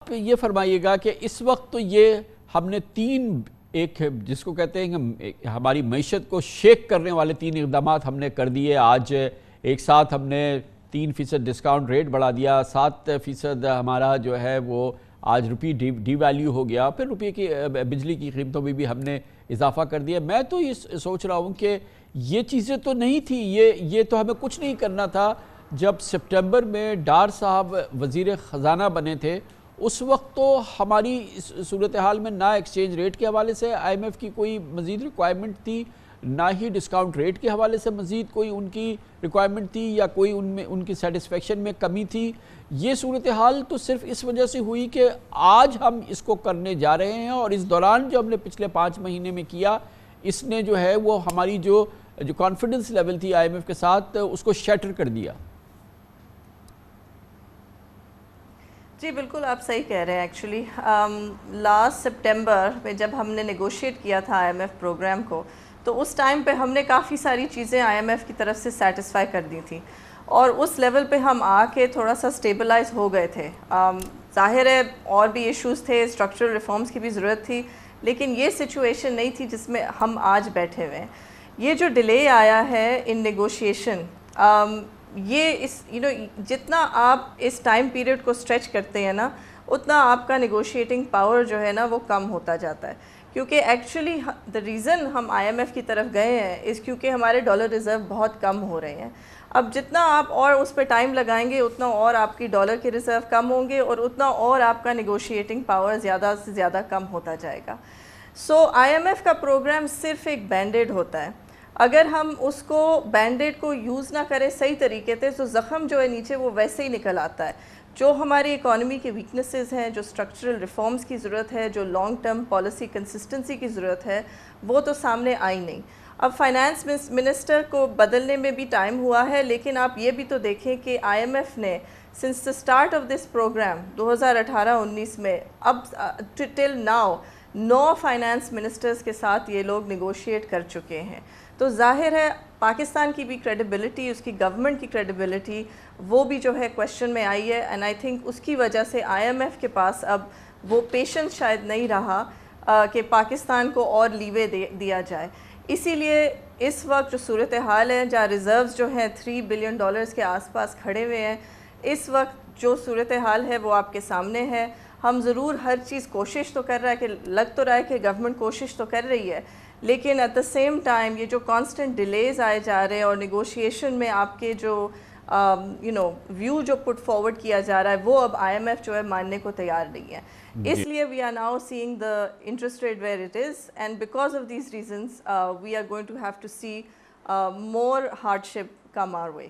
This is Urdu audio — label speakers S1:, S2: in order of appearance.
S1: آپ یہ فرمائیے گا کہ اس وقت تو یہ ہم نے ایک جس کو کہتے ہیں کہ ہماری معیشت کو شیک کرنے والے 3 اقدامات ہم نے کر دیے. آج ایک ساتھ ہم نے 3% ڈسکاؤنٹ ریٹ بڑھا دیا, 7% ہمارا جو ہے وہ آج روپی ڈی ویلیو ہو گیا, پھر روپے کی بجلی کی قیمتوں میں بھی ہم نے اضافہ کر دیا. میں تو یہ سوچ رہا ہوں کہ یہ چیزیں تو نہیں تھی, یہ تو ہمیں کچھ نہیں کرنا تھا. جب سپٹمبر میں ڈار صاحب وزیر خزانہ بنے تھے اس وقت تو ہماری صورتحال میں نہ ایکسچینج ریٹ کے حوالے سے آئی ایم ایف کی کوئی مزید ریکوائرمنٹ تھی, نہ ہی ڈسکاؤنٹ ریٹ کے حوالے سے مزید کوئی ان کی ریکوائرمنٹ تھی یا کوئی ان کی سیٹسفیکشن میں کمی تھی. یہ صورتحال تو صرف اس وجہ سے ہوئی کہ آج ہم اس کو کرنے جا رہے ہیں, اور اس دوران جو ہم نے پچھلے 5 مہینے میں کیا اس نے جو ہے وہ ہماری جو کانفیڈنس لیول تھی آئی ایم ایف کے ساتھ اس کو شیٹر کر دیا.
S2: جی بالکل آپ صحیح کہہ رہے ہیں. ایکچولی لاسٹ سپٹمبر میں جب ہم نے نیگوشیٹ کیا تھا آئی ایم ایف پروگرام کو, تو اس ٹائم پہ ہم نے کافی ساری چیزیں آئی ایم ایف کی طرف سے سیٹسفائی کر دی تھیں, اور اس لیول پہ ہم آ کے تھوڑا سا اسٹیبلائز ہو گئے تھے. ظاہر ہے اور بھی ایشوز تھے, اسٹرکچرل ریفارمز کی بھی ضرورت تھی, لیکن یہ سچویشن نہیں تھی جس میں ہم آج بیٹھے ہوئے ہیں. یہ جو ڈیلے آیا ہے ان نیگوشیشن, یہ جتنا آپ اس ٹائم پیریڈ کو اسٹریچ کرتے ہیں نا, اتنا آپ کا نیگوشیٹنگ پاور جو ہے نا وہ کم ہوتا جاتا ہے. کیونکہ ایکچولی دا ریزن ہم آئی ایم ایف کی طرف گئے ہیں اس کیونکہ ہمارے ڈالر ریزرو بہت کم ہو رہے ہیں. اب جتنا آپ اور اس پہ ٹائم لگائیں گے اتنا اور آپ کی ڈالر کے ریزرو کم ہوں گے, اور اتنا اور آپ کا نیگوشیٹنگ پاور زیادہ سے زیادہ کم ہوتا جائے گا. سو آئی ایم ایف کا پروگرام صرف ایک بینڈیڈ ہوتا ہے. اگر ہم اس کو بینڈیڈ کو یوز نہ کریں صحیح طریقے سے تو زخم جو ہے نیچے وہ ویسے ہی نکل آتا ہے. جو ہماری اکانومی کے ویکنسز ہیں, جو اسٹرکچرل ریفارمز کی ضرورت ہے, جو لانگ ٹرم پالیسی کنسسٹنسی کی ضرورت ہے, وہ تو سامنے آئی نہیں. اب فائنانس منسٹر کو بدلنے میں بھی ٹائم ہوا ہے, لیکن آپ یہ بھی تو دیکھیں کہ آئی ایم ایف نے since the start of this programme 2018-19 میں اب ٹل ناؤ 9 فائنانس منسٹرز کے ساتھ یہ لوگ نیگوشیٹ کر چکے ہیں. تو ظاہر ہے پاکستان کی بھی کریڈیبلٹی, اس کی گورنمنٹ کی کریڈیبلٹی وہ بھی جو ہے کویشچن میں آئی ہے. اینڈ آئی تھنک اس کی وجہ سے آئی ایم ایف کے پاس اب وہ پیشنس شاید نہیں رہا کہ پاکستان کو اور لیوے دیا جائے. اسی لیے اس وقت جو صورتحال ہے, جہاں ریزروز جو ہیں $3 بلین کے آس پاس کھڑے ہوئے ہیں, اس وقت جو صورتحال ہے وہ آپ کے سامنے ہے. ہم ضرور ہر چیز کوشش تو کر رہا ہے, کہ لگ تو رہا ہے کہ گورنمنٹ کوشش تو کر رہی ہے, لیکن ایٹ دا سیم ٹائم یہ جو کانسٹنٹ ڈیلیز آئے جا رہے ہیں اور نیگوشیشن میں آپ کے جو ویو جو پٹ فارورڈ کیا جا رہا ہے وہ اب آئی ایم ایف جو ہے ماننے کو تیار نہیں ہے. اس لیے we are now seeing the interest rate where it is, and because of these reasons we are going to have to see more hardship come our way.